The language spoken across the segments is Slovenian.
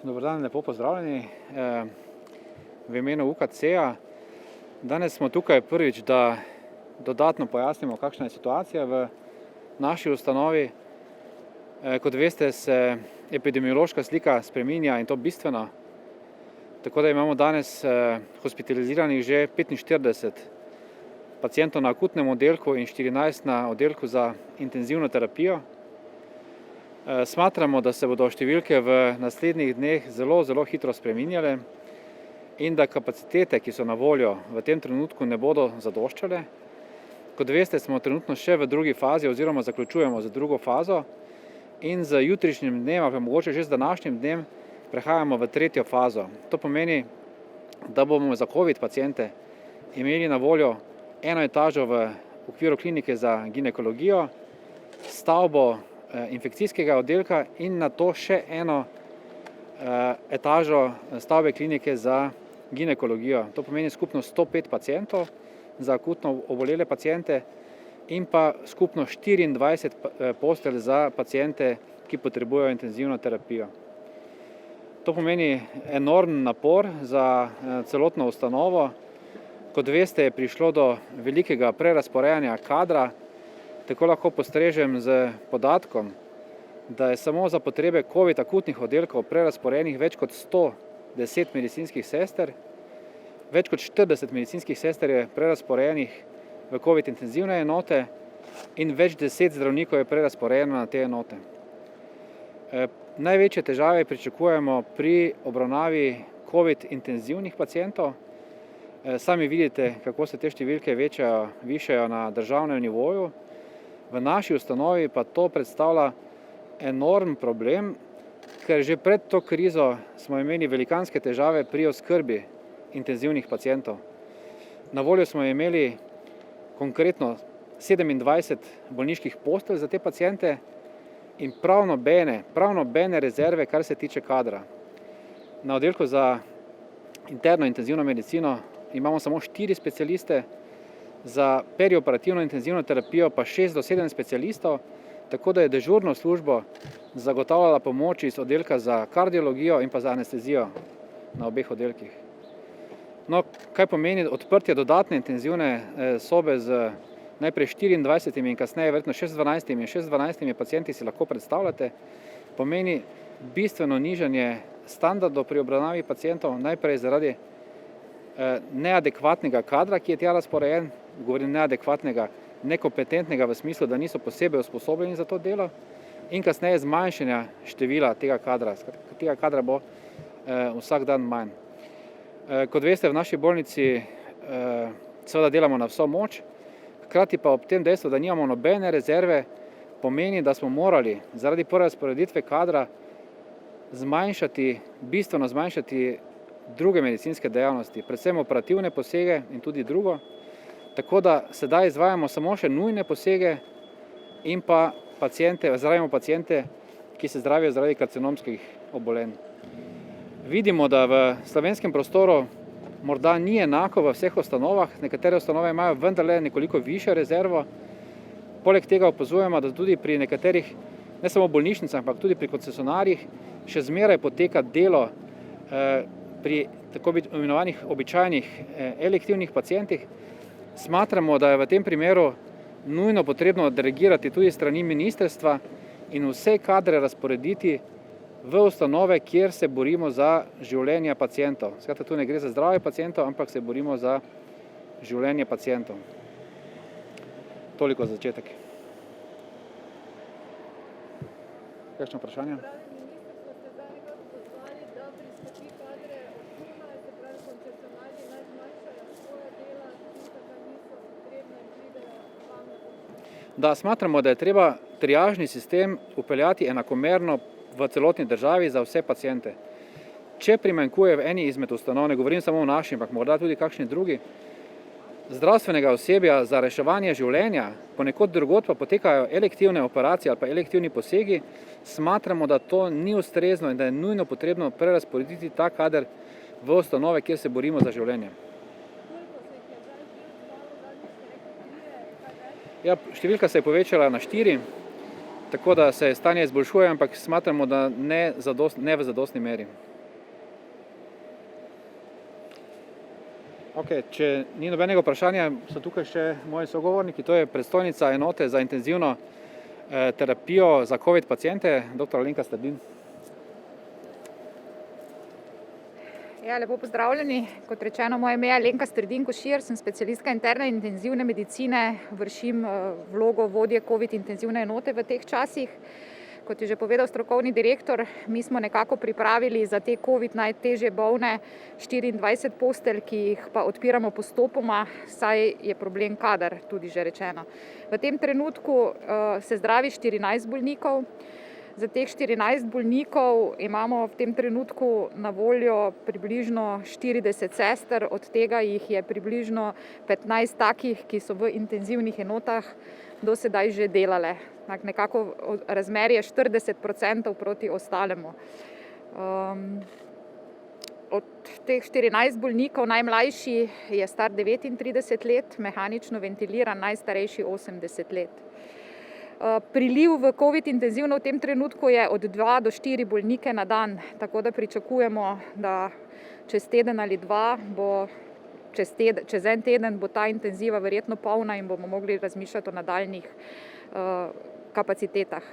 Dober dan, lepo pozdravljeni v imenu UKC-ja. Danes smo tukaj prvič, da dodatno pojasnimo, kakšna je situacija v naši ustanovi. Kot veste, se epidemiološka slika spreminja in to bistveno. Tako da imamo danes hospitaliziranih že 45 pacientov na akutnem oddelku in 14 na oddelku za intenzivno terapijo. Smatramo, da se bodo številke v naslednjih dneh zelo hitro spreminjale in da kapacitete, ki so na voljo, v tem trenutku ne bodo zadoščale. Kot veste, smo trenutno še v drugi fazi oziroma zaključujemo z drugo fazo in z jutrišnjim dnem, ali pa mogoče že z današnjim dnem, prehajamo v tretjo fazo. To pomeni, da bomo za COVID paciente imeli na voljo eno etažo v okviru klinike za ginekologijo, stavbo infekcijskega oddelka in nato še eno etažo stavbe klinike za ginekologijo. To pomeni skupno 105 pacientov za akutno obolele paciente in pa skupno 24 postelj za paciente, ki potrebujejo intenzivno terapijo. To pomeni enormen napor za celotno ustanovo. Kot veste, je prišlo do velikega prerazporejanja kadra. Tako lahko postrežem z podatkom, da je samo za potrebe COVID akutnih oddelkov prerazporejenih več kot 110 medicinskih sester, več kot 40 medicinskih sester je prerazporejenih v COVID intenzivne enote in več 10 zdravnikov je prerazporejeno na te enote. Največje težave pričakujemo pri obravnavi COVID intenzivnih pacientov. Sami vidite, kako se te številke višajo na državnem nivoju. V naši ustanovi pa to predstavlja enormen problem, ker že pred to krizo smo imeli velikanske težave pri oskrbi intenzivnih pacientov. Na voljo smo imeli konkretno 27 bolniških postelj za te paciente in prav nobene rezerve, kar se tiče kadra. Na oddelku za interno intenzivno medicino imamo samo 4 specialiste, za perioperativno intenzivno terapijo pa 6 do 7 specialistov, tako da je dežurno službo zagotavljala pomoč iz oddelka za kardiologijo in pa za anestezijo na obeh oddelkih. No, kaj pomeni odprtje dodatne intenzivne sobe z najprej 24 in kasneje verjetno še z 12 in še z 12 pacienti, si lahko predstavljate, pomeni bistveno nižanje standardov pri obravnavi pacientov, najprej zaradi neadekvatnega kadra, ki je tja razporejen, govorim neadekvatnega, nekompetentnega v smislu, da niso posebej usposobljeni za to delo, in kasneje zmanjšanja števila tega kadra. Tega kadra bo vsak dan manj. Kot veste, v naši bolnici seveda delamo na vso moč, hkrati pa ob tem dejstvu, da nimamo nobene rezerve, pomeni, da smo morali zaradi prerazporeditve kadra bistveno zmanjšati druge medicinske dejavnosti, predvsem operativne posege in tudi drugo, tako da sedaj izvajamo samo še nujne posege in pa zdravimo paciente, ki se zdravijo zaradi karcinomskih obolenj. Vidimo, da v slovenskem prostoru morda ni enako v vseh ustanovah, nekatere ustanove imajo vendarle nekoliko višjo rezervo, poleg tega opazujemo, da tudi pri nekaterih, ne samo bolnišnicah, ampak tudi pri koncesionarjih, še zmeraj poteka delo pri tako imenovanih običajnih elektivnih pacientih. Smatramo, da je v tem primeru nujno potrebno delegirati tudi strani ministrstva in vse kadre razporediti v ustanove, kjer se borimo za življenja pacientov. Skratka, tu ne gre za zdravje pacientov, ampak se borimo za življenje pacientov. Toliko za začetek. Kakšno vprašanje? Da, smatramo, da je treba triažni sistem vpeljati enakomerno v celotni državi za vse paciente. Če primanjkuje v eni izmed ustanov, ne govorim samo o naši, ampak morda tudi kakšni drugi, zdravstvenega osebja za reševanje življenja, ponekod drugod pa potekajo elektivne operacije ali pa elektivni posegi, smatramo, da to ni ustrezno in da je nujno potrebno prerazporediti ta kader v ustanove, kjer se borimo za življenje. Ja, številka se je povečala na 4, tako da se stanje izboljšuje, ampak smatramo, da ne v zadostni meri. Okay, če ni nobenega vprašanja, so tukaj še moji sogovorniki, to je predstojnica enote za intenzivno terapijo za COVID paciente, dr. Alenka Strdin. Ja, lepo pozdravljeni. Kot rečeno, moje ime je Alenka Strdin Košir, sem specialistka interne intenzivne medicine, vršim vlogo vodje COVID intenzivne enote v teh časih. Kot je že povedal strokovni direktor, mi smo nekako pripravili za te COVID najtežje bolne 24 postelj, ki jih pa odpiramo postopoma, saj je problem kader, tudi že rečeno. V tem trenutku se zdravi 14 bolnikov. Za teh 14 bolnikov imamo v tem trenutku na voljo približno 40 sester, od tega jih je približno 15 takih, ki so v intenzivnih enotah do sedaj že delale. Nekako razmerje 40% proti ostalemu. Od teh 14 bolnikov najmlajši je star 39 let, mehanično ventiliran, najstarejši 80 let. Priliv v COVID intenzivno v tem trenutku je od 2 do 4 bolnike na dan, tako da pričakujemo, da čez teden ali dva čez en teden bo ta intenziva verjetno polna in bomo mogli razmišljati o nadaljnjih kapacitetah.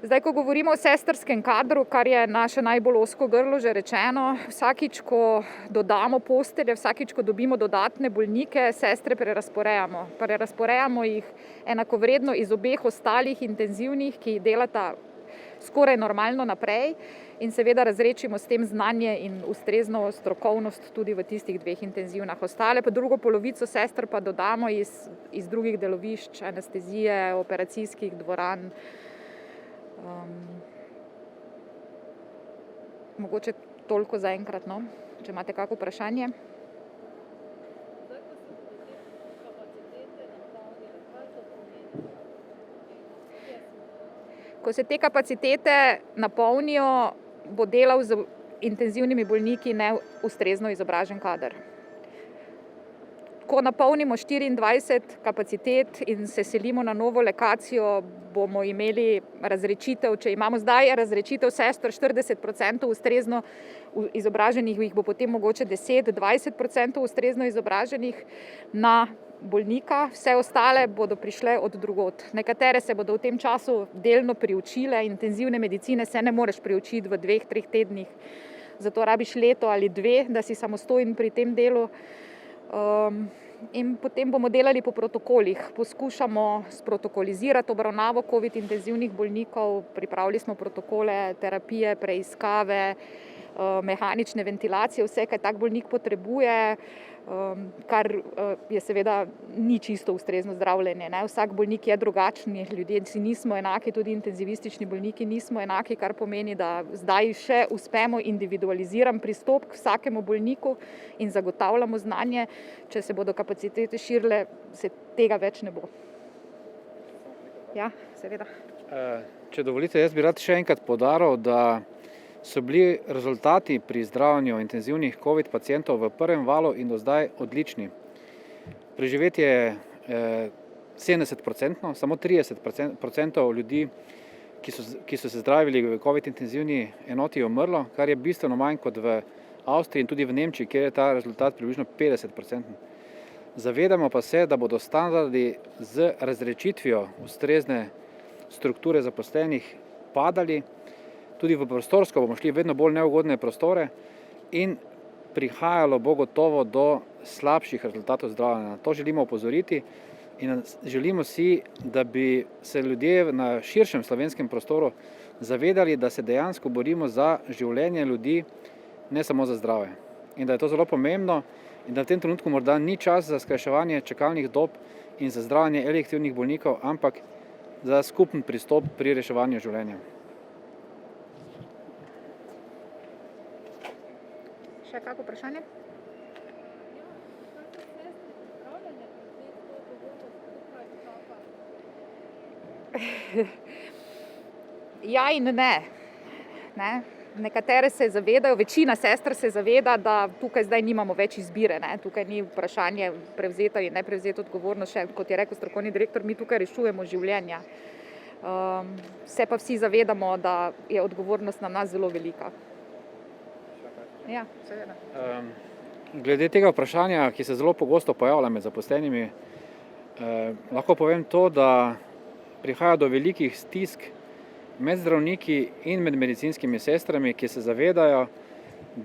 Zdaj, ko govorimo o sestrskem kadru, kar je naše najbolj ozko grlo že rečeno, vsakič, ko dodamo postelje, vsakič, ko dobimo dodatne bolnike, sestre prerazporejamo. Prerazporejamo jih enakovredno iz obeh ostalih intenzivnih, ki delata skoraj normalno naprej in seveda razrečimo s tem znanje in ustrezno strokovnost tudi v tistih dveh intenzivnah. Ostale pa drugo polovico sester pa dodamo iz drugih delovišč, anestezije, operacijskih dvoran. Mogoče toliko zaenkrat, no? Če imate kako vprašanje. Ko se te kapacitete napolnijo, bo delal z intenzivnimi bolniki neustrezno izobražen kader. Ko napolnimo 24 kapacitet in se selimo na novo lokacijo, bomo imeli razrečitev, če imamo zdaj razrečitev sester 40% ustrezno izobraženih, jih bo potem mogoče 10-20% ustrezno izobraženih na bolnika, vse ostale bodo prišle od drugod. Nekatere se bodo v tem času delno priučile, intenzivne medicine se ne moreš priučiti v 2-3 tednih, zato rabiš leto ali 2, da si samostojen pri tem delu. In potem bomo delali po protokolih. Poskušamo sprotokolizirati obravnavo COVID intenzivnih bolnikov, pripravili smo protokole terapije, preiskave, mehanične ventilacije, vse, kaj tak bolnik potrebuje, kar je seveda ni čisto ustrezno zdravljenje. Vsak bolnik je drugačen, ljudje si nismo enaki, tudi intenzivistični bolniki nismo enaki, kar pomeni, da zdaj še uspemo individualiziran pristop k vsakemu bolniku in zagotavljamo znanje. Če se bodo kapacitete širile, se tega več ne bo. Ja, seveda. Če dovolite, jaz bi rad še enkrat poudaril, da so bili rezultati pri zdravljenju intenzivnih COVID pacientov v prvem valu in do zdaj odlični. Preživetje je 70%, samo 30% ljudi, ki so se zdravili v COVID intenzivni enoti, je umrlo, kar je bistveno manj kot v Avstriji in tudi v Nemčiji, kjer je ta rezultat približno 50%. Zavedamo pa se, da bodo standardi z razrečitvijo ustrezne strukture zaposlenih padali, tudi v prostorsko bomo šli vedno bolj neugodne prostore in prihajalo bo gotovo do slabših rezultatov zdravljenja. To želimo opozoriti in želimo si, da bi se ljudje na širšem slovenskem prostoru zavedali, da se dejansko borimo za življenje ljudi, ne samo za zdravje. In da je to zelo pomembno in da v tem trenutku morda ni čas za skrajševanje čakalnih dob in za zdravljenje elektivnih bolnikov, ampak za skupen pristop pri reševanju življenja. Še kako vprašanje? Ja in ne. Nekatere se zavedajo, večina sester se zaveda, da tukaj zdaj nimamo več izbire. Tukaj ni vprašanje prevzeti ali ne prevzeti odgovornost. Kot je rekel strokovni direktor, mi tukaj rešujemo življenja. Se pa vsi zavedamo, da je odgovornost na nas zelo velika. Ja, seveda. Glede tega vprašanja, ki se zelo pogosto pojavlja med zaposlenimi, lahko povem to, da prihaja do velikih stisk med zdravniki in med medicinskimi sestrami, ki se zavedajo,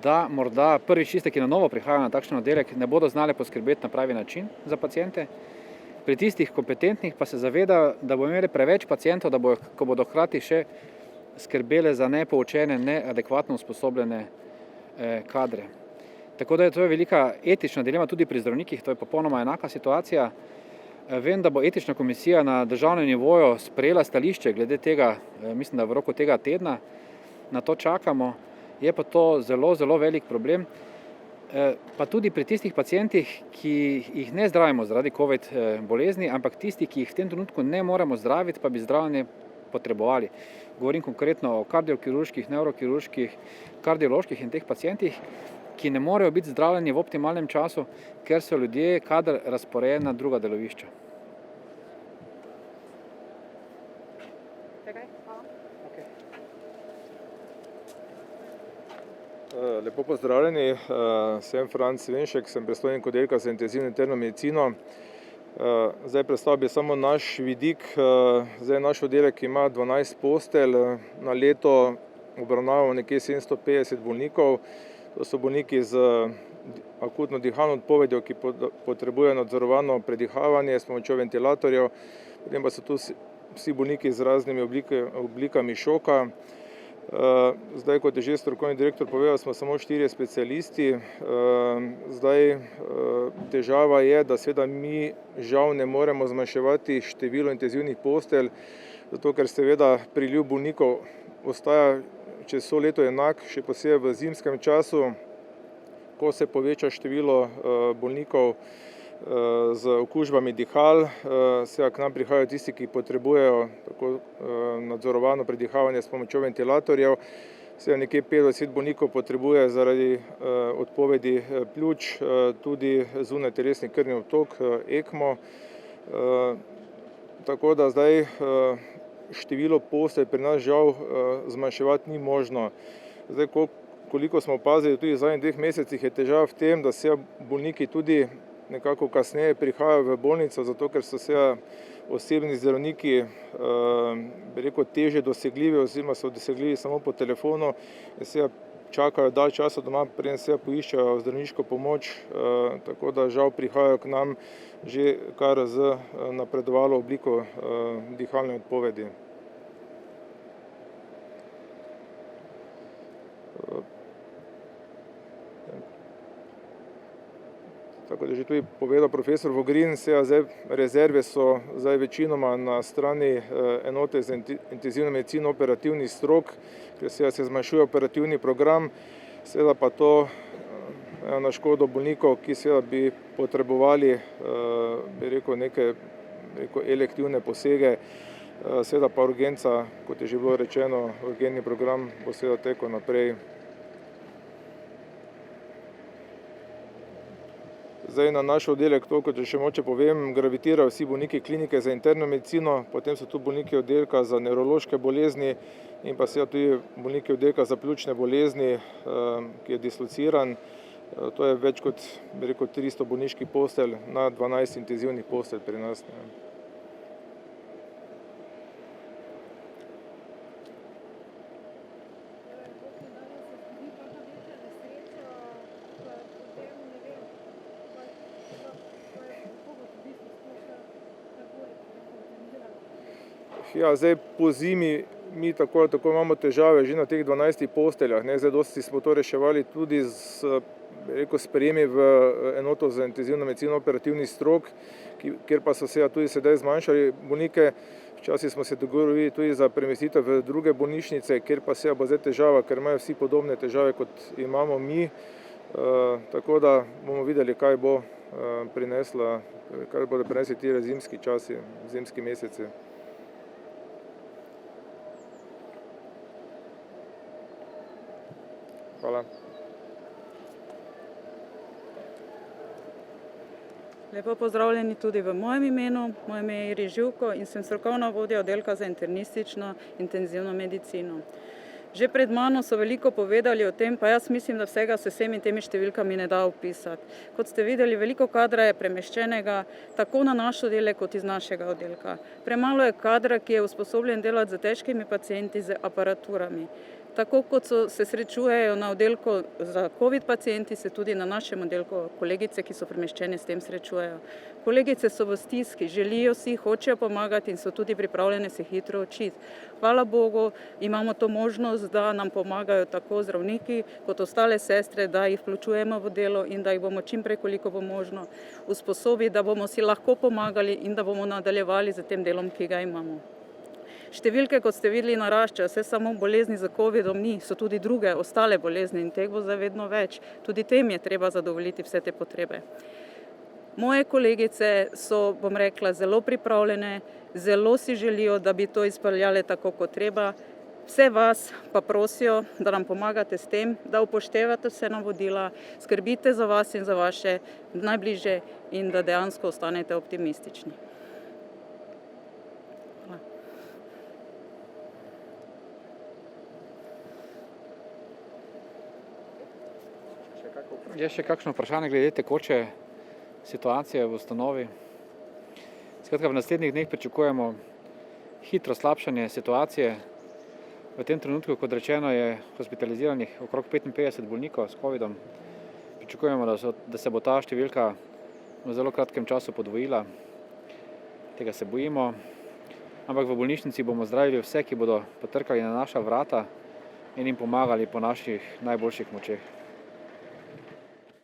da morda prvič tiste, ki na novo prihajajo na takšen oddelek, ne bodo znali poskrbeti na pravi način za paciente. Pri tistih kompetentnih pa se zavedajo, da bodo imeli preveč pacientov, ko bodo hkrati še skrbele za nepoučene, neadekvatno usposobljene kadre. Tako da je to velika etična dilema tudi pri zdravnikih, to je popolnoma enaka situacija. Vem, da bo etična komisija na državnem nivoju sprejela stališče glede tega, mislim, da v roku tega tedna, na to čakamo, je pa to zelo, zelo velik problem. Pa tudi pri tistih pacientih, ki jih ne zdravimo zaradi COVID bolezni, ampak tisti, ki jih v tem trenutku ne moremo zdraviti, pa bi zdravljenje potrebovali. Govorim konkretno o kardiokirurških, nevrokirurških, kardioloških in teh pacientih, ki ne morejo biti zdravljeni v optimalnem času, ker so ljudje kader razporejeni na druga delovišča. Lepo pozdravljeni, sem Franc Venšek, sem predstojnik oddelka za intenzivno interno medicino. Zdaj predstavil bi samo naš vidik. Zdaj naš oddelek ima 12 postelj, na leto obravnavamo nekje 750 bolnikov. To so bolniki z akutno dihalno odpovedjo, ki potrebujejo nadzorovano predihavanje s pomočjo ventilatorjev, potem pa so tu vsi bolniki z raznimi oblikami šoka. Zdaj, kot je že strokovni direktor povedal, smo samo 4 specialisti. Zdaj, težava je, da seveda mi žal ne moremo zmanjševati število intenzivnih postelj, zato ker seveda priliv bolnikov ostaja čez vso leto enak, še posebej v zimskem času, ko se poveča število bolnikov z okužbami dihal. Seveda k nam prihajajo tisti, ki potrebujejo tako nadzorovano predihavanje s pomočjo ventilatorjev. Seveda nekje 50 bolnikov potrebuje zaradi odpovedi pljuč tudi zunajtelesni krvni obtok, ECMO. Tako da zdaj število postelj pri nas žal zmanjševati ni možno. Zdaj, koliko smo opazili tudi v zadnjih 2 mesecih, je težava v tem, da se bolniki tudi nekako kasneje prihajajo v bolnico, zato ker so se osebni zdravniki, bi rekel, težje dosegljivi oziroma so dosegljivi samo po telefonu in se čakajo dalj časa doma, preden se poiščejo zdravniško pomoč, tako da žal prihajajo k nam že kar z napredovalo obliko dihalne odpovedi. Tako da je že tudi povedal profesor Vogrin, zdaj rezerve so zdaj večinoma na strani enote za intenzivno medicino operativnih strok, ker se zmanjšuje operativni program, seveda pa to na škodo bolnikov, ki seveda bi potrebovali, bi rekel, neke elektivne posege, seveda pa urgenca, kot je že bilo rečeno, urgentni program bo seveda tekel naprej. Zdaj na naš oddelek, to, kot še moče povem, gravitirajo vsi bolniki klinike za interno medicino, potem so tu bolniki oddelka za nevrološke bolezni in pa seveda tudi bolniki oddelka za pljučne bolezni, ki je dislociran. To je več kot, bi rekel, 300 bolniških postelj na 12 intenzivnih postelj pri nas. Ja, zdaj po zimi mi tako ali tako imamo težave že na teh 12 posteljah. Zdaj dosti smo to reševali tudi s sprejemi v enoto za intenzivno medicino operativnih strok, kjer pa so se tudi sedaj zmanjšali bolnike. Včasih smo se dogovorili tudi za premestitev v druge bolnišnice, kjer pa se bo zdaj težava, ker imajo vsi podobne težave, kot imamo mi. Tako da bomo videli, kaj bodo prinesli ti zimski časi, zimski meseci. Hvala. Lepo pozdravljeni tudi v mojem imenu. Moje ime je Iris Živko in sem strokovna vodja oddelka za internistično intenzivno medicino. Že pred mano so veliko povedali o tem, pa jaz mislim, da vsega se vsemi temi številkami ne da opisati. Kot ste videli, veliko kadra je premeščenega tako na naš oddelek kot iz našega oddelka. Premalo je kadra, ki je usposobljen delati z težkimi pacienti, z aparaturami. Tako kot se srečujejo na oddelku za COVID pacienti, se tudi na našem oddelku kolegice, ki so premeščene, s tem srečujejo. Kolegice so v stiski, želijo si, hočejo pomagati in so tudi pripravljene se hitro učiti. Hvala Bogu, imamo to možnost, da nam pomagajo tako zdravniki kot ostale sestre, da jih vključujemo v delo in da jih bomo čim prej, koliko bo možno, usposobiti, da bomo si lahko pomagali in da bomo nadaljevali z tem delom, ki ga imamo. Številke, kot ste videli, naraščajo, vse samo bolezni za COVID-om ni, so tudi druge, ostale bolezni in teh bo zdaj vedno več. Tudi tem je treba zadovoljiti vse te potrebe. Moje kolegice so, bom rekla, zelo pripravljene, zelo si želijo, da bi to izpeljale tako kot treba. Vse vas pa prosijo, da nam pomagate s tem, da upoštevate vse navodila, skrbite za vas in za vaše najbližje in da dejansko ostanete optimistični. Je še kakšno vprašanje glede tekoče situacije v ustanovi? Skratka, v naslednjih dneh pričakujemo hitro slabšanje situacije. V tem trenutku, kot rečeno, je hospitaliziranih okrog 55 bolnikov s COVID-om. Pričakujemo, da se bo ta številka v zelo kratkem času podvojila. Tega se bojimo. Ampak v bolnišnici bomo zdravili vse, ki bodo potrkali na naša vrata in jim pomagali po naših najboljših močeh.